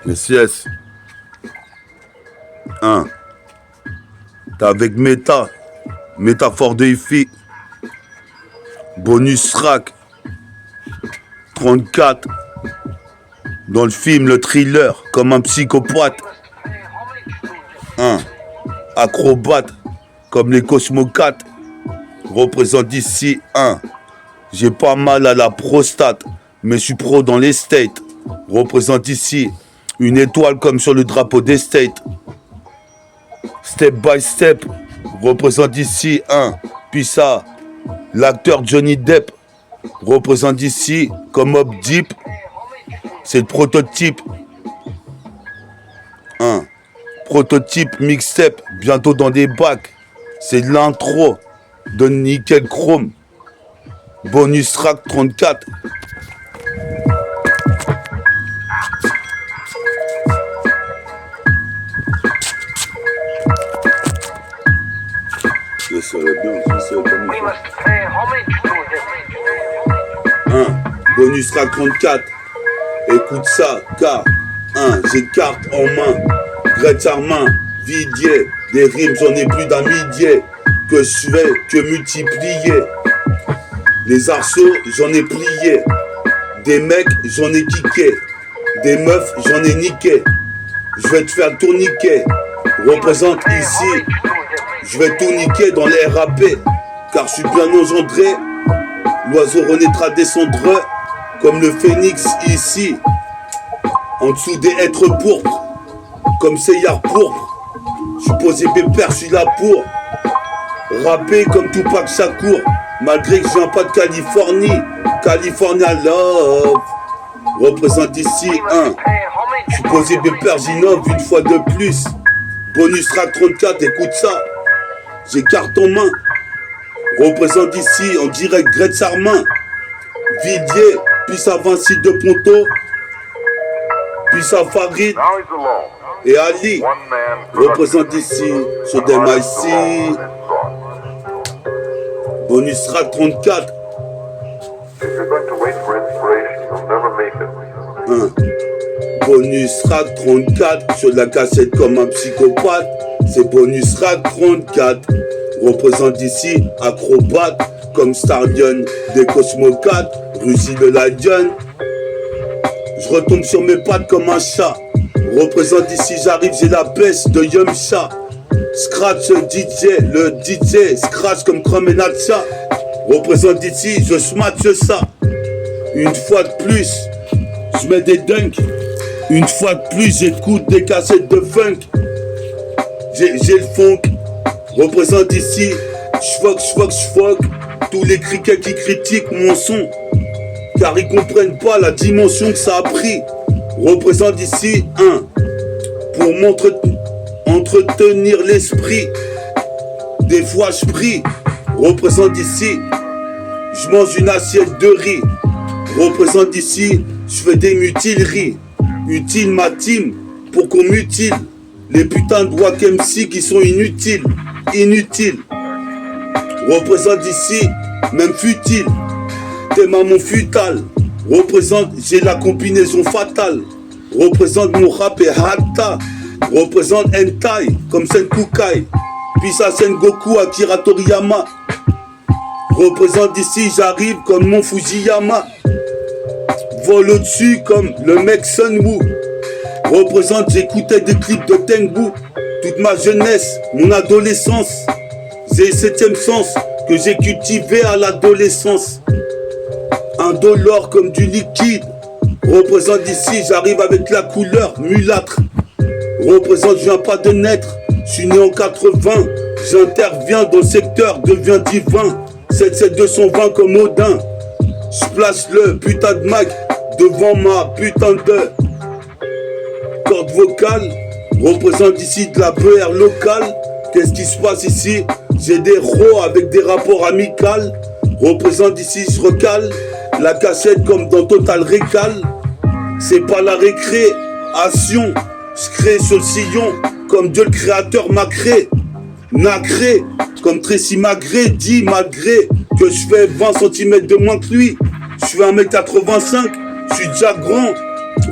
Yes, yes. 1. T'es avec Meta. Métaphore de Ifi. Bonus rack. 34. Dans le film, le thriller, comme un psychopathe. 1. Acrobate, comme les Cosmocates. Représente ici 1. J'ai pas mal à la prostate, mais je suis pro dans les states. Représente ici une étoile comme sur le drapeau des states. Step by step, représente ici 1. Puis ça, l'acteur Johnny Depp représente ici comme Mobb Deep. C'est le prototype. 1. Prototype mixtape, bientôt dans des bacs. C'est l'intro de Nickel Chrome. Bonus track 34. Je serais bien, je sais comment faire. 1. Bonus track 34. Écoute ça, car 1. J'ai carte en main. Grette à main, vidier. Des rimes, j'en ai plus d'un millier. Que je fais que multiplier. Les arceaux, j'en ai plié. Des mecs, j'en ai kické. Des meufs, j'en ai niqué. Je vais te faire tourniquer. Représente ici. Je vais tout niquer dans les RAP. Car je suis bien engendré. L'oiseau renaîtra des cendres. Comme le phénix ici. En dessous des êtres pourpres. Comme Seyard pourpre. Je suis posé pépère, je suis là pour rapper comme Tupac Shakur. Malgré que je viens pas de Californie. California Love. Représente ici 1. Je suis posé pépère, j'innove une fois de plus. Bonus track 34, écoute ça. J'ai carte en main. Représente ici en direct Grette Sarmin. Vidier, puis ça Vinci de Ponto. Puis ça Farid. Et Ali représente ici sur des MIC. Bonus track 34. 1. Bonus track 34 sur la cassette comme un psychopathe. C'est bonus track 34. Représente ici acrobate comme Stallion des Cosmocates. Russie de la Diane. Je retombe sur mes pattes comme un chat. Représente ici, j'arrive, j'ai la baisse de Yumcha. Scratch DJ, le DJ, scratch comme Chrome et Natcha. Représente ici, je smatch ça. Une fois de plus, je mets des dunks. Une fois de plus, j'écoute des cassettes de funk. J'ai le funk. Représente ici, j'fuck. Tous les criquets qui critiquent mon son. Car ils comprennent pas la dimension que ça a pris. Représente ici 1. Pour entretenir l'esprit. Des fois je prie. Représente ici. Je mange une assiette de riz. Représente ici. Je fais des mutileries. Utile ma team pour qu'on mutile les putains de Wack MC qui sont inutiles. Inutiles. Représente ici. Même futile. T'es maman futale. Représente, j'ai la combinaison fatale. Représente mon rap et Hatta. Représente Hentai comme Senkukai. Puis ça Sengoku Akira Toriyama. Représente ici, j'arrive comme mon Fujiyama. Vole au-dessus comme le mec Sunwoo. Représente, j'écoutais des clips de Tengu. Toute ma jeunesse, mon adolescence. J'ai le 7e sens que j'ai cultivé à l'adolescence. Indolore comme du liquide. Représente ici, j'arrive avec la couleur mulâtre. Représente, je viens pas de naître. Je suis né en 80. J'interviens dans le secteur, deviens divin. 77220 comme Odin. Je place le putain de Mac devant ma putain de corde vocale. Représente ici de la BR locale. Qu'est-ce qui se passe ici? J'ai des rots avec des rapports amicaux. Représente ici, je recale la cassette comme dans Total Recall. C'est pas la récréation. Je crée sur le sillon comme Dieu le créateur m'a créé. Nacré comme Tracy Magré dit malgré que je fais 20 cm de moins que lui. Je fais 1m85. Je suis déjà grand.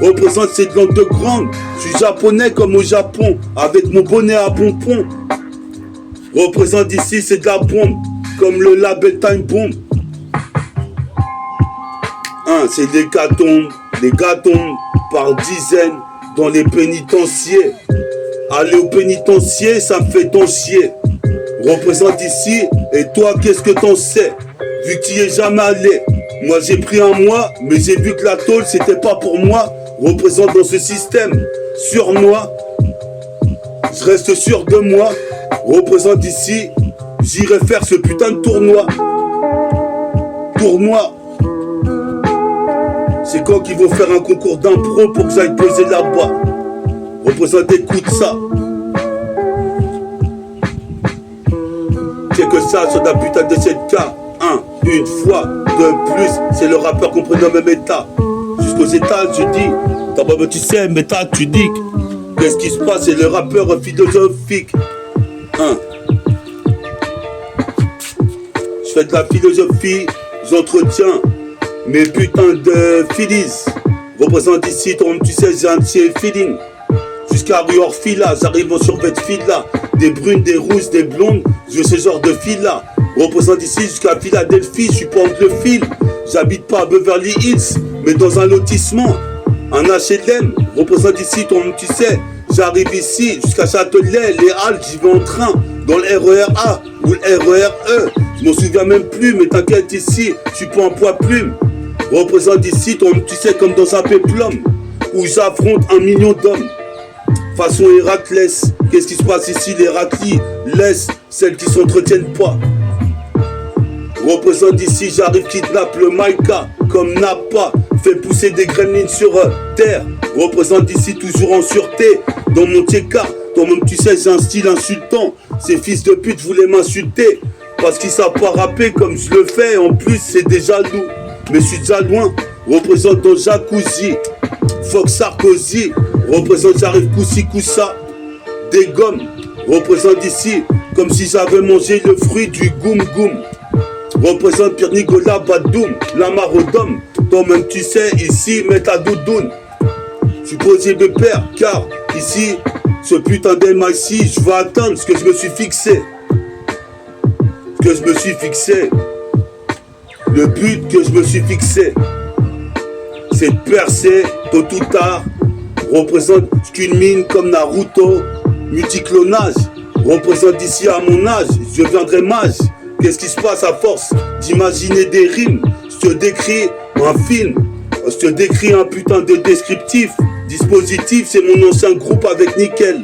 Représente cette langue de grande. Je suis japonais comme au Japon, avec mon bonnet à pompons. Représente d'ici, c'est de la bombe, comme le label Time Bomb. C'est des gâtons par dizaines dans les pénitenciers. Aller au pénitencier, ça me fait ton chier. Représente ici, et toi, qu'est-ce que t'en sais? Vu que tu y es jamais allé. Moi, j'ai pris un mois, mais j'ai vu que la tôle, c'était pas pour moi. Représente dans ce système surnois. Je reste sûr de moi. Représente ici, j'irai faire ce putain de tournoi. C'est quand qu'ils vont faire un concours d'impro pour que j'aille poser là-bas. Représente, écoute ça. C'est que ça sur la putain de 7K. Une fois de plus, c'est le rappeur qu'on prénomme méta. Jusqu'aux états, je dis, tu sais, méta, tu dis. Qu'est-ce qui se passe? C'est le rappeur philosophique. Je fais de la philosophie, j'entretiens mes putains de phillies. Représente ici, toi tu sais, j'ai un petit feeling. Jusqu'à rue Orphila, j'arrive en survêt de fila. Des brunes, des rousses, des blondes, je veux ce genre de fila. Représente ici jusqu'à Philadelphie, je suis pas entre le fil. J'habite pas à Beverly Hills, mais dans un lotissement, un HLM. Représente ici, toi tu sais, j'arrive ici jusqu'à Châtelet, les Halles, j'y vais en train, dans le RER A ou le RER E. Je m'en souviens même plus, mais t'inquiète ici, je suis pas en poids plume. Représente ici, toi tu sais, comme dans un péplum, où j'affronte 1 million d'hommes. Façon Héraclès, qu'est-ce qui se passe ici? Les raclis laissent celles qui s'entretiennent pas. Représente ici, j'arrive, kidnappe le Maïka comme Napa, fait pousser des gremlins sur terre. Représente ici, toujours en sûreté, dans mon TK. Toi-même tu sais, j'ai un style insultant. Ces fils de pute voulaient m'insulter parce qu'ils savent pas rapper comme je le fais. En plus, c'est déjà jaloux, mais je suis déjà loin. Représente dans Jacuzzi, Fox Sarkozy. Représente, j'arrive coussi coussa, des gommes. Représente ici, comme si j'avais mangé le fruit du goum goum. Représente Pierre Nicolas Badoum, la marodome. Toi-même tu sais, ici, mets ta doudoune. Je suis posé de père, car ici, ce putain d'MIC, je vais atteindre ce que je me suis fixé. Le but que je me suis fixé, c'est de percer tôt ou tard. Représente qu'une mine comme Naruto, multiclonage. Représente ici à mon âge, je deviendrai mage. Qu'est-ce qui se passe à force d'imaginer des rimes? Je te décris un film, je te décris un putain de descriptif. Dispositif, c'est mon ancien groupe avec Nickel.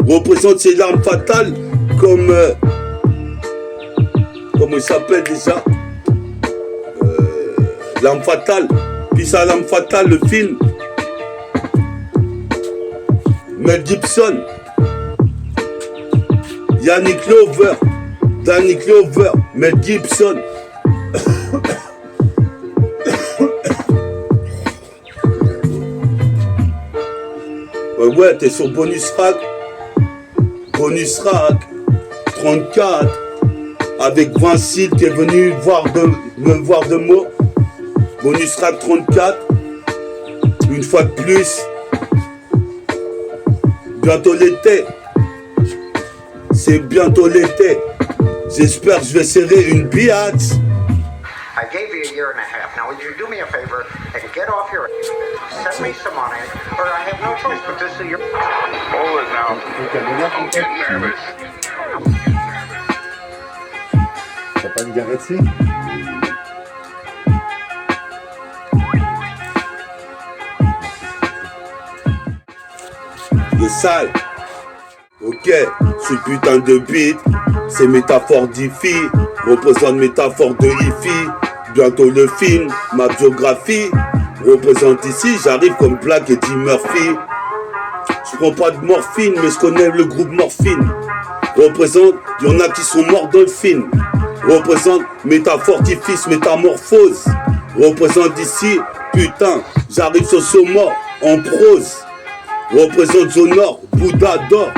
Représente ses larmes fatales comme... comment il s'appelle déjà? L'arme fatale. Puis ça, l'arme fatale, le film. Mel Gibson. Yannick Lover. Danny Clover. Mel Gibson. Ouais, t'es sur Bonus Rack. Bonus Rack. 34. Avec Vincile qui est venu me voir de mots. Bonus Rack 34. Une fois de plus. Bientôt l'été. C'est bientôt l'été. J'espère que je vais serrer une biatch. I gave you a year and a half. Now, would you do me a favor and get off your... Send me some money, or I have no choice but to see your... Hold it now. Don't get nervous. T'as pas une garette ici? Le sale. Ok, ce putain de beat, c'est métaphore d'Ifi, représente métaphore de Ifi. Bientôt le film, ma biographie, représente ici, j'arrive comme Black et Eddie Murphy. Je prends pas de morphine, mais je connais le groupe Morphine. Représente, il y en a qui sont morts dans le film. Représente métaphore d'Ifis, métamorphose. Représente ici, putain, j'arrive sur ce mort en prose. Représente Zonor, Bouddha d'or.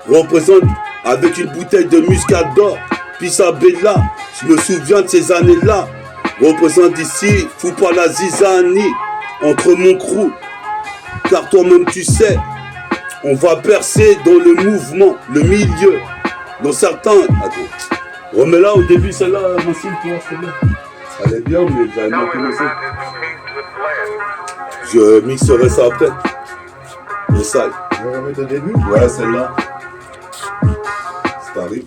Représente avec une bouteille de muscat d'or. Pisabella, je me souviens de ces années-là. Représente ici, fous pas la zizanie. Entre mon crew car toi-même tu sais, on va percer dans le mouvement, le milieu. Dans certains... Attends, remets-la au début, celle-là, Massime, tu vois, celle-là. Elle est bien, mais j'avais mal commencé. Je mixerai ça après. Le sale. Je vais remettre au début. Ouais, celle-là. Ça t'arrive.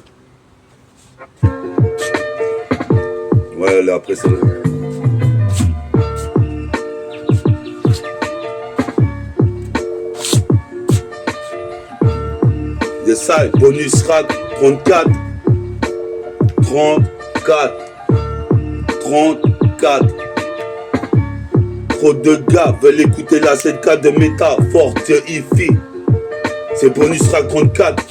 Ouais, elle est après celle-là. Yes, side, bonus rack, 34. 34. 34. Trop de gars veulent écouter la 7K de méta, forte hi-fi. C'est bonus rack 34.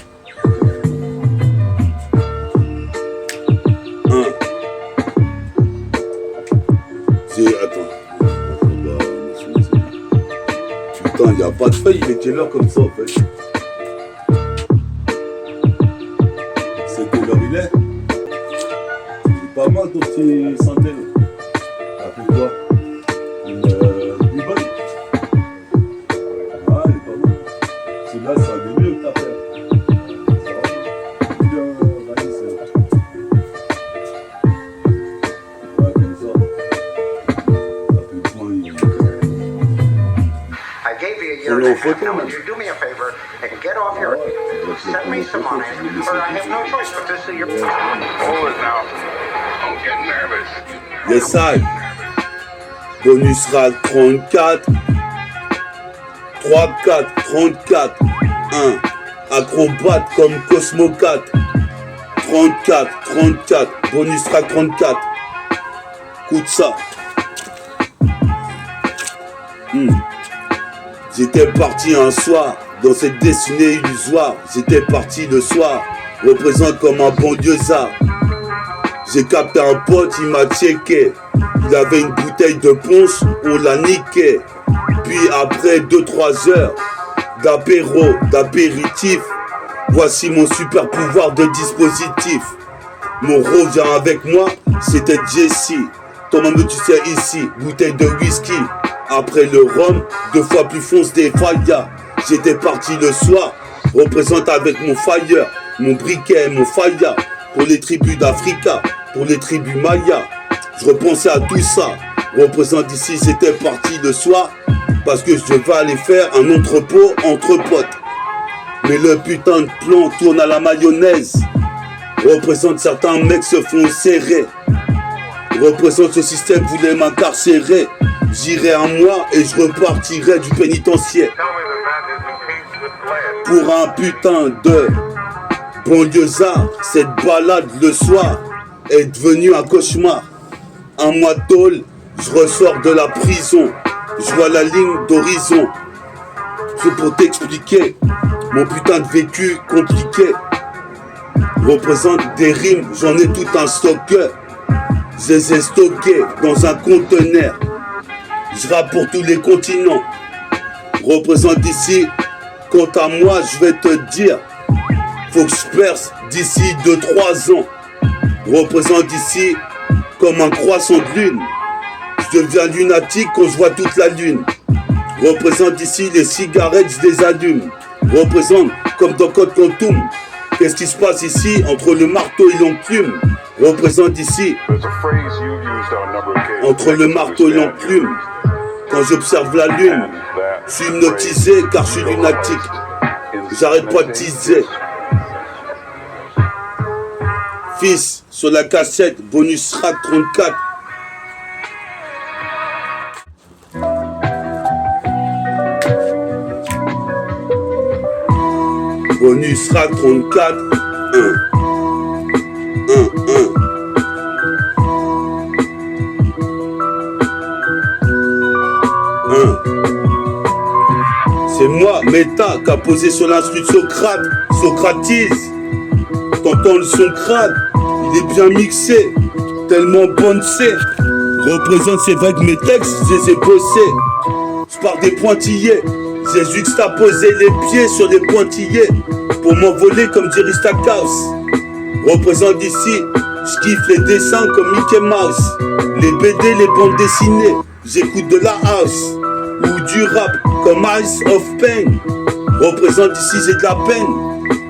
Putain, il n'y a pas de feuille, il est quelle heure comme ça en fait? C'est quelle heure il est? C'est pas mal ton petit centaine. T'as fait quoi? Une bonne? Ah, elle est pas mal. Celui-là, ça a mieux que ta paire. Ça va bien, Vanessa. Ouais, comme ça. T'as fait le point, il I gave you a year and a half. Now, would you do me a favor and get off your... Send me some money, or I have no choice but to see your... Hold it now. Don't get nervous. Yes, I. Bonus rack 34. 3-4, 34. 1. Acrobate comme Cosmo 4. 34, 34. Bonus rack 34. Écoute ça. J'étais parti un soir dans cette destinée illusoire. J'étais parti le soir, représente comme un banlieusard. J'ai capté un pote, il m'a checké. Il avait une bouteille de punch, on la niquait. Puis après 2-3 heures d'apéro, d'apéritif, voici mon super pouvoir de dispositif. Mon revient avec moi, c'était Jesse. Toi-même tu sais ici, bouteille de whisky. Après le rhum, 2 fois plus fonce des faillas. J'étais parti le soir, représente avec mon fire, mon briquet, mon faya. Pour les tribus d'Africa, pour les tribus Maya. Je repensais à tout ça, représente ici, j'étais parti le soir. Parce que je vais aller faire un entrepôt entre potes. Mais le putain de plan tourne à la mayonnaise. Représente certains mecs se font serrer. Représente ce système voulait m'incarcérer. J'irai un mois et je repartirai du pénitencier. Pour un putain de banlieusard, cette balade le soir est devenue un cauchemar. Un mois de tôle, je ressors de la prison. Je vois la ligne d'horizon. C'est pour t'expliquer mon putain de vécu compliqué. Représente des rimes, j'en ai tout un stock. Je les ai stockés dans un conteneur. Je rappe pour tous les continents. Représente ici. Quant à moi, je vais te dire, faut que je perce d'ici 2-3 ans. Représente ici comme un croissant de lune. Je deviens lunatique quand je vois toute la lune. Représente ici les cigarettes, je les allume. Représente comme dans Code Quantum. Qu'est-ce qui se passe ici entre le marteau et l'enclume? Représente ici entre le marteau et l'enclume. Quand j'observe la lune, je suis hypnotisé car je suis lunatique. J'arrête pas de teaser. Fils, sur la cassette, bonus rack 34. Bonus rack 34. 1. C'est moi, Méta, qui a posé sur l'instru de Socrate. Socratise. T'entends le son crade, il est bien mixé, tellement bonne c'est. Représente ces vagues mes textes, je les ai bossés. Je pars des pointillés, j'ai juxtaposé les pieds sur les pointillés pour m'envoler comme dirait Stackhouse. Représente ici, je kiffe les dessins comme Mickey Mouse. Les BD, les bandes dessinées, j'écoute de la house. ou du rap comme Ice of Pain. Représente ici, j'ai de la peine,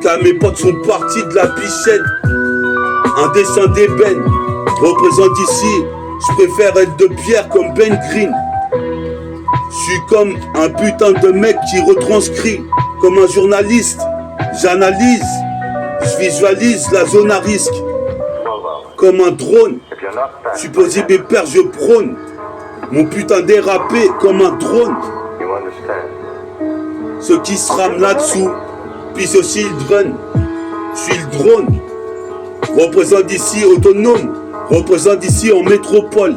car mes potes sont partis de la bichette. Un dessin d'ébène. Représente ici, je préfère être de pierre comme Ben Green. Je suis comme un putain de mec qui retranscrit. Comme un journaliste, j'analyse, je visualise la zone à risque. Comme un drone, supposé mes pères, je prône. Mon putain dérapé comme un drone. Ceux qui se rament là-dessous, puis aussi le drone. Je suis le drone. Représente ici autonome. Représente ici en métropole.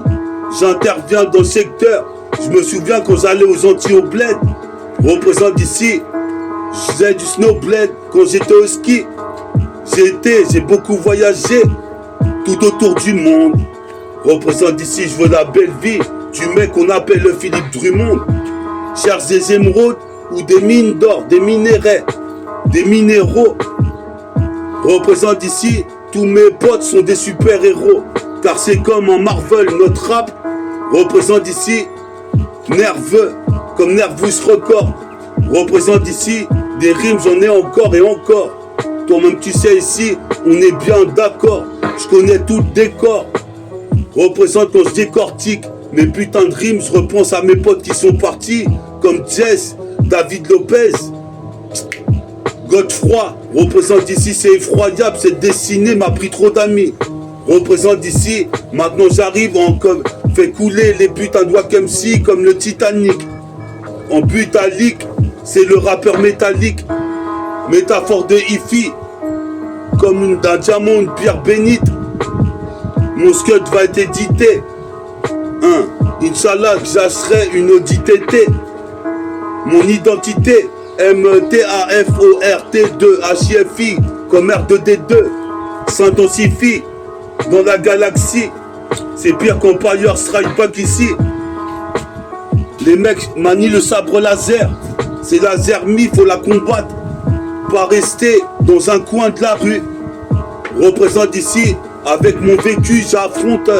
J'interviens dans le secteur. Je me souviens quand j'allais aux Antilles au bled. Représente ici. Je faisais du snowblade quand j'étais au ski. J'ai beaucoup voyagé tout autour du monde. Représente ici, je veux la belle vie du mec qu'on appelle le Philippe Drummond. Cherche des émeraudes ou des mines d'or, des minéraux, des minéraux. Représente ici, tous mes potes sont des super-héros. Car c'est comme en Marvel, notre rap représente ici, nerveux, comme Nervous Record. Représente ici, des rimes, j'en ai encore et encore. Toi-même tu sais ici, on est bien d'accord. Je connais tout le décor. Représente quand je décortique mes putains de rimes, je repense à mes potes qui sont partis. Comme Jess, David Lopez, Godefroy. Représente ici, c'est effroyable, cette dessinée m'a pris trop d'amis. Représente ici, maintenant j'arrive, on fait couler les putains de Wack MC comme le Titanic. En butalique, c'est le rappeur métallique. Métaphore de hi-fi, comme d'un diamant, une pierre bénite. Mon scud va être édité. Inch'Allah, que j'achèterai une Audi TT. Mon identité, M-T-A-F-O-R-T-2-H-I-F-I, comme R2D2, s'intensifie dans la galaxie. C'est pire qu'Empire Strike Back ici. Les mecs manient le sabre laser. C'est laser mi, faut la combattre. Pas rester dans un coin de la rue. Représente ici, avec mon vécu, j'affronte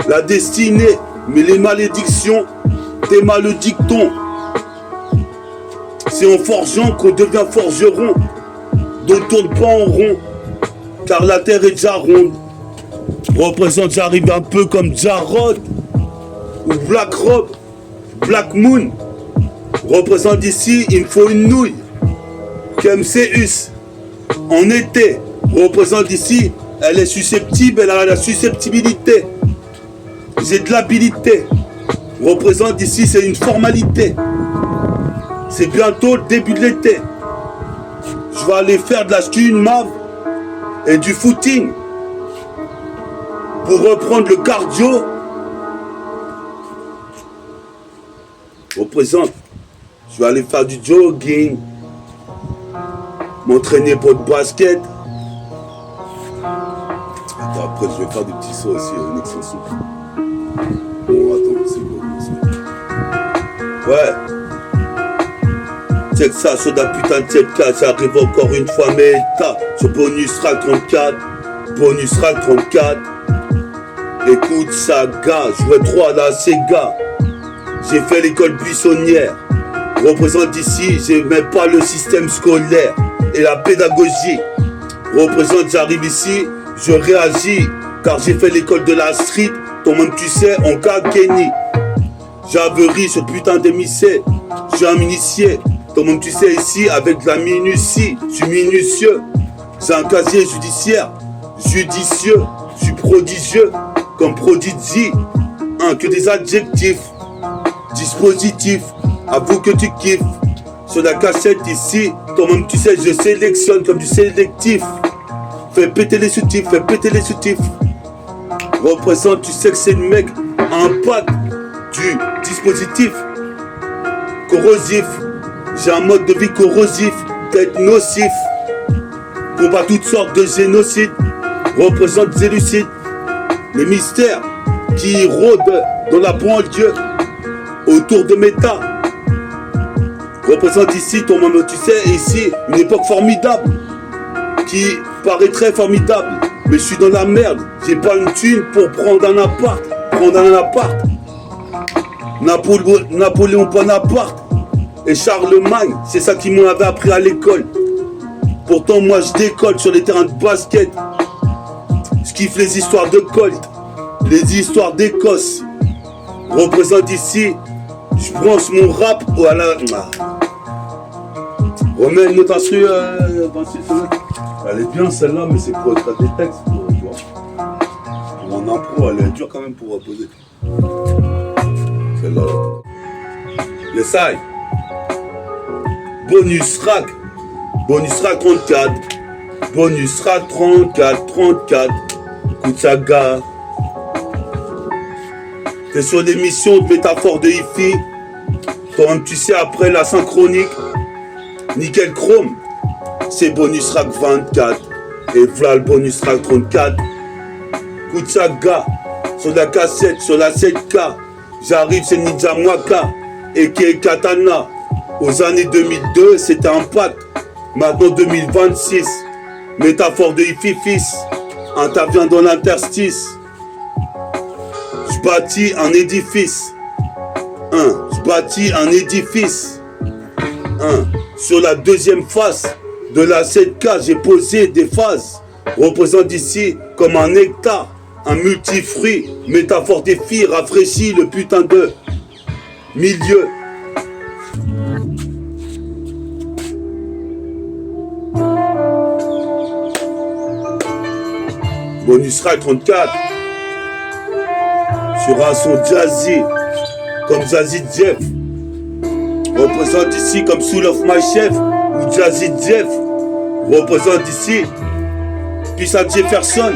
la destinée, mais les malédictions, des malédictons. C'est en forgeant qu'on devient forgeron. Ne tourne pas en rond, car la terre est déjà ronde. Représente, j'arrive un peu comme Jarod ou Black Rob, Black Moon. Représente ici, il me faut une nouille. KMCUS, en été. Représente ici, elle est susceptible, elle a la susceptibilité. J'ai de l'habilité. Représente ici, c'est une formalité. C'est bientôt le début de l'été. Je vais aller faire de la stune mave et du footing pour reprendre le cardio. Représente, je vais aller faire du jogging, m'entraîner pour le basket. Attends, après je vais faire des petits sauts aussi, une extension. Bon, attends, c'est bon. Ouais. Check ça, sur la putain de 7K, ça arrive encore une fois, mais t'as ce bonus track 34. Bonus track 34. Écoute ça, gars, je jouais 3 à la Sega. J'ai fait l'école buissonnière. Représente ici, j'aimais pas le système scolaire et la pédagogie. Représente, j'arrive ici, je réagis, car j'ai fait l'école de la street, toi-même tu sais, en cas Kenny. J'avais ri ce putain d'émissé, je suis un initié, toi-même tu sais ici, avec de la minutie, je suis minutieux. C'est un casier judiciaire, judicieux, je suis prodigieux, comme prodigie, que des adjectifs, dispositifs, avoue que tu kiffes. Sur la cassette ici, toi-même tu sais, je sélectionne comme du sélectif. Fais péter les soutifs, fais péter les soutifs. Représente, tu sais que c'est le mec, impact du dispositif. Corrosif, j'ai un mode de vie corrosif, peut-être nocif. Combat toutes sortes de génocides. Représente des élucides. Les mystères qui rôdent dans la banlieue autour de méta. Représente ici, toi-même tu sais, ici, une époque formidable qui paraît très formidable. Mais je suis dans la merde, j'ai pas une thune pour prendre un appart. Napoléon Bonaparte et Charlemagne, c'est ça qu'ils m'avaient appris à l'école. Pourtant moi je décolle sur les terrains de basket. Je kiffe les histoires de Colt, les histoires d'Écosse. Représente ici, je branche mon rap à la... Remets une autre instru elle est bien celle-là, mais c'est pour être des textes, tu vois. Pour en impro, elle est dure quand même pour poser. Celle-là. Les sailles. Bonus rack 34. Bonus rack 34. Koutsaga. T'es sur l'émission de métaphore de Hi-Fi. Toi-même tu sais après la synchronique. Nickel chrome. C'est bonus rack 24. Et voilà le bonus rack 34. Koutsaga. Sur la cassette, sur la 7K. J'arrive, c'est Ninja Mwaka. Et Katana. Aux années 2002, c'était un pack. Maintenant 2026. Métaphore de Hi-Fi fils. Intervient dans l'interstice. Je bâtis un édifice. Je bâtis un édifice. Sur la deuxième face de la 7K, j'ai posé des phases. Représente ici comme un nectar, un multifruit. Métaphore des filles, rafraîchit le putain de milieu. Bonus rack 34. Sur un son jazzy, comme Jazzy Jeff. Représente ici comme Soul of My Chef ou Jazzy Jeff. Représente ici Puissant Jefferson.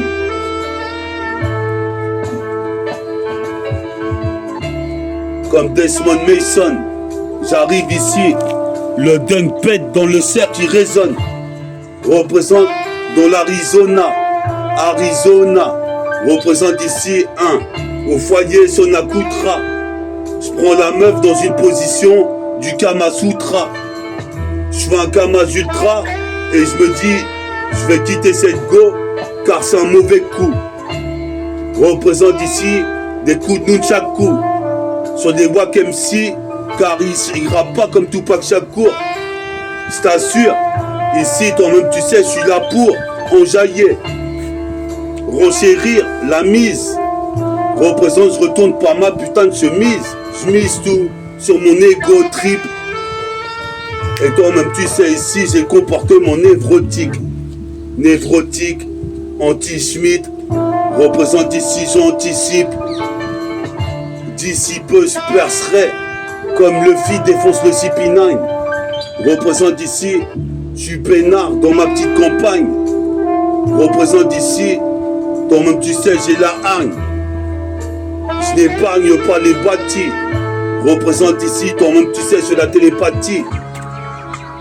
Comme Desmond Mason. J'arrive ici, le dunk pète dans le cercle qui résonne. Représente dans l'Arizona. Représente ici au foyer Sonakutra. Je prends la meuf dans une position du Kama Sutra. Je fais un Kama Ultra et je me dis je vais quitter cette go car c'est un mauvais coup. Représente ici des coups de nunchaku sur des Wack MC car il rappe pas comme Tupac Shakur. Je t'assure, ici toi-même tu sais je suis là pour enjailler, renchérir la mise. Représente, je retourne par ma putain de chemise. Je mise tout sur mon ego trip. Et toi-même tu sais ici j'ai comportement névrotique. Anti-Schmidt. Représente ici j'anticipe. D'ici peu je percerai. Comme le feed défonce le CP9. Représente ici, je suis peinard dans ma petite campagne. Représente ici, toi-même tu sais j'ai la haine. Je n'épargne pas les bâtis. Représente ici, toi-même tu sais, sur la télépathie.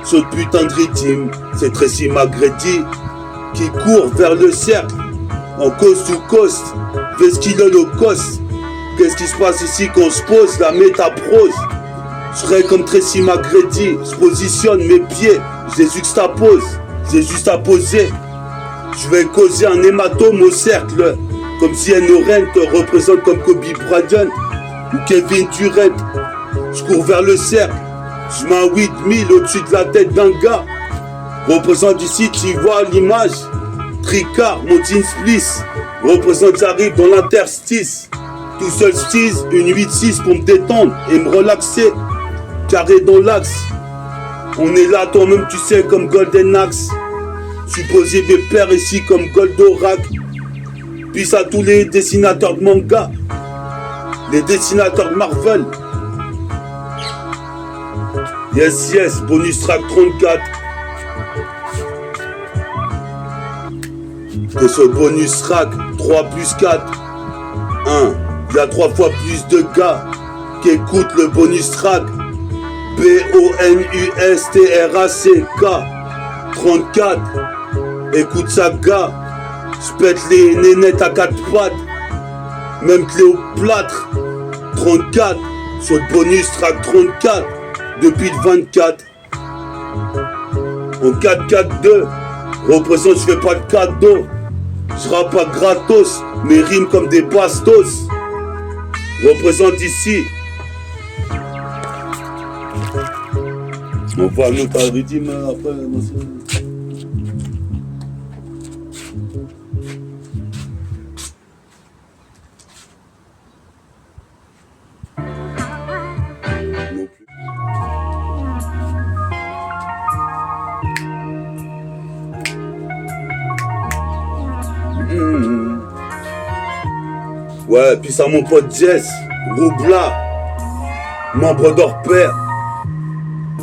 Ce putain de rythme, c'est Tracy McGrady qui court vers le cercle, en coast to coast, fais ce qu'il holocauste. Qu'est-ce qui se passe ici quand je pose la métaprose? Je serais comme Tracy McGrady, je positionne mes pieds, je les juxtapose, j'ai juste à poser. Je vais causer un hématome au cercle. Comme si N.O.R.E.N. te représente comme Kobe Bryant ou Kevin Durant. Je cours vers le cercle, je mets un 8000 au-dessus de la tête d'un gars. Représente ici, tu vois l'image. Tricard, mon jean spliss. Représente, j'arrive dans l'interstice. Tout seul stise, une 8-6 pour me détendre et me relaxer. Carré dans l'axe. On est là, toi-même tu sais, comme Golden Axe. Supposé des pères ici comme Goldorak. Puis à tous les dessinateurs de manga, les dessinateurs de Marvel. Yes, yes, bonus track 34. Et ce bonus track 3 plus 4. 1. Il y a 3 fois plus de gars qui écoutent le bonus track. BONUSTRACK 34. Écoute ça, gars. Je pète les nénettes à 4 pattes. Même Cléoplâtre 34. Sur le bonus track 34. Depuis le 24. En 4-4-2. Représente, je fais pas de cadeau. Je rappe pas gratos. Mais rime comme des bastos. Représente ici. On voit un autre rythme après. Non, c'est... Non plus. Ouais, puis ça mon pote Jess, Roubla, membre d'Orpère,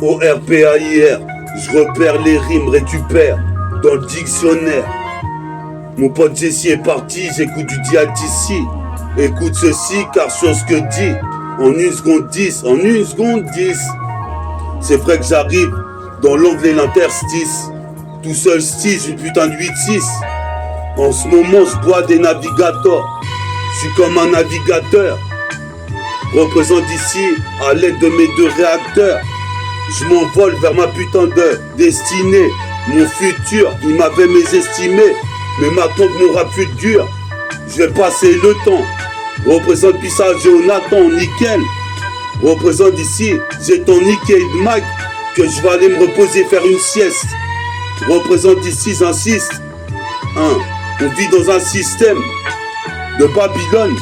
ORPAIR, je repère les rimes, récupère dans le dictionnaire. Mon pote Jessie est parti, j'écoute du DITC. Écoute ceci, car sur ce que dit, en 1 seconde 10, en 1 seconde 10. C'est vrai que j'arrive dans l'angle et l'interstice. Tout seul style, une putain de 8-6. En ce moment, je bois des navigateurs. Je suis comme un navigateur. Représente ici à l'aide de mes 2 réacteurs. Je m'envole vers ma putain de destinée. Mon futur, il m'avait mésestimé. Mais maintenant que mon rap fut dur, je vais passer le temps. Représente Pissa Jonathan, nickel. Représente ici, j'ai ton nickel de mag. Que je vais aller me reposer, faire une sieste. Représente ici, j'insiste. On vit dans un système de Babylone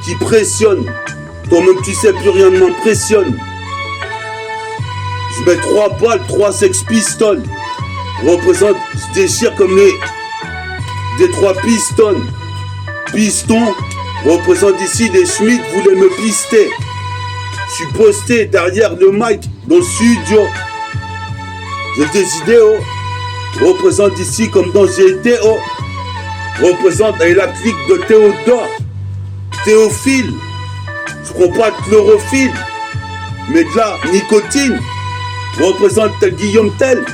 qui pressionne. Toi-même tu sais, plus rien ne m'impressionne. Je mets 3 balles, 3 sex pistoles. Représente, je déchire comme des 3 pistons. Piston, représente ici des Schmitt voulaient me pister. Je suis posté derrière le mic dans le studio. J'ai des idéaux. Représente ici comme dans GTO. Représente avec la clique de Théodore. Théophile. Je prends pas de chlorophylle, mais de la nicotine. Représente tel Guillaume Tell.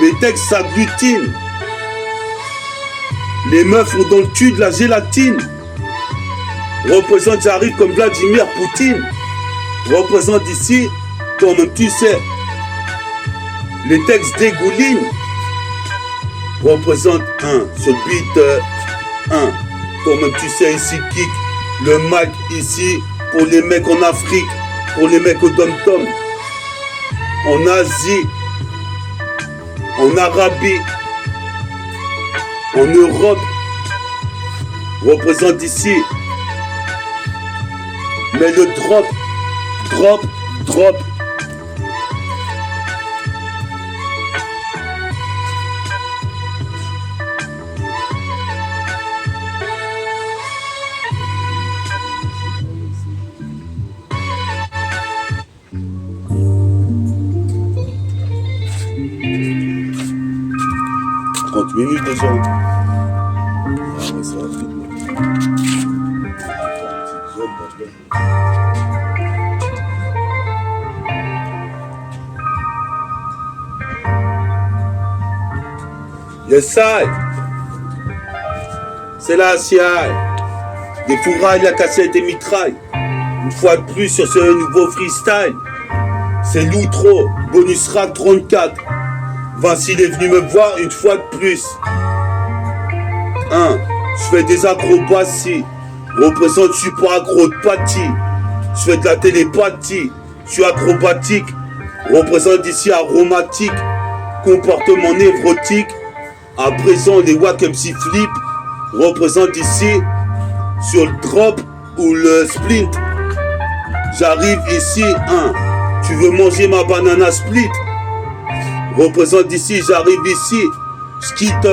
Mes textes s'agglutinent. Les meufs ont dans le cul de la gélatine. Représente, j'arrive comme Vladimir Poutine. Représente ici, toi-même tu sais. Les textes dégoulinent. Représente sur le beat toi-même tu sais ici kick. Le mag ici pour les mecs en Afrique, pour les mecs au dom-tom. En Asie, en Arabie, en Europe. Représente ici. Mais le drop. Minutes déjà. Ah ouais, c'est rapide. Yes, I. C'est la CI. Des fourrailles, la cassette et mitraille. Une fois de plus sur ce nouveau freestyle. C'est l'outro, bonus rack 34. Vincile est venu me voir une fois de plus. Je fais des acrobaties. Représente, je suis pas accro de pathie. Je fais de la télépathie. Je suis acrobatique. Représente ici aromatique. Comportement névrotique. À présent, les wack MC flip. Représente ici sur le drop ou le splint. J'arrive ici, tu veux manger ma banana split? Représente ici, j'arrive ici, je quitte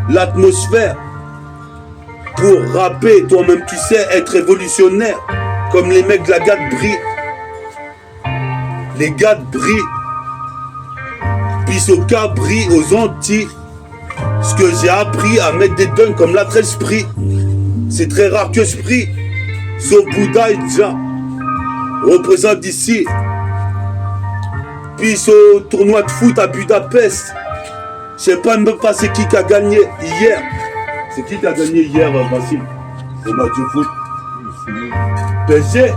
l'atmosphère pour rapper, toi-même tu sais, être révolutionnaire, comme les mecs de la Gadbri. Les Gadbri, puis au Cabri, aux Antilles, ce que j'ai appris à mettre des dunks comme la Tresprit, c'est très rare que je prie, sauf Bouddha et Dja. Représente ici. Puis au tournoi de foot à Budapest. Je sais pas même pas c'est qui a gagné hier. C'est qui a gagné hier, Vassil? Au match de foot. PSG. Ouais.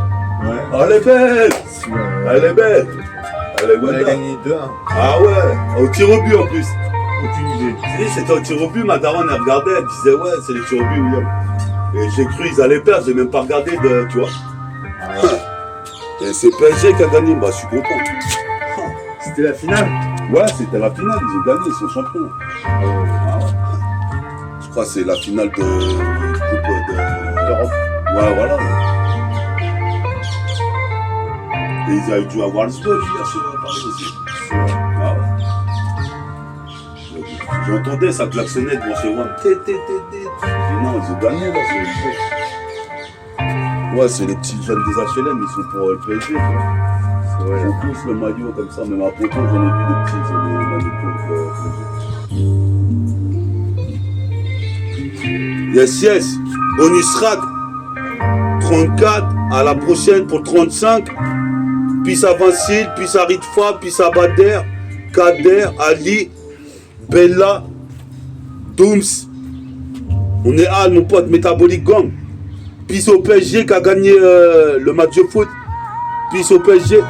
Elle est belle. Elle est belle. Elle est bonne. Elle a gagné 2-1. Ah ouais. Au tir au but en plus. Aucune idée. C'était au tir au but, ma daronne elle regardait, elle disait ouais c'est les tirs au but William. Et j'ai cru ils allaient perdre, j'ai même pas regardé de. Tu vois. Ah ouais. Et c'est PSG qui a gagné, bah je suis content. C'était la finale. Ouais, c'était la finale, ils ont gagné, ils sont champions. Ah ouais. Je crois que c'est la finale de Coupe d'Europe. Ouais, voilà. Et ils avaient dû avoir le spot hier sur Paris aussi. Ah ouais. J'entendais ça klaxonnait devant chez moi. Té. Je dis non, ils ont gagné là, c'est ouais, c'est les petits jeunes des HLM, ils sont pour le PSG. Quoi. Ils ont tous le maillot comme ça, même à Poto, j'en ai vu des petits, ils ont des maillots pour le PSG. Yes, bonus rack 34, à la prochaine pour 35. Peace à Vincile, peace à Ritfa, peace à Bader, Kader, Ali, Bella, Dooms. On est Al, mon pote, Métabolique Gang. Peace au PSG qui a gagné le match de foot. Peace au PSG.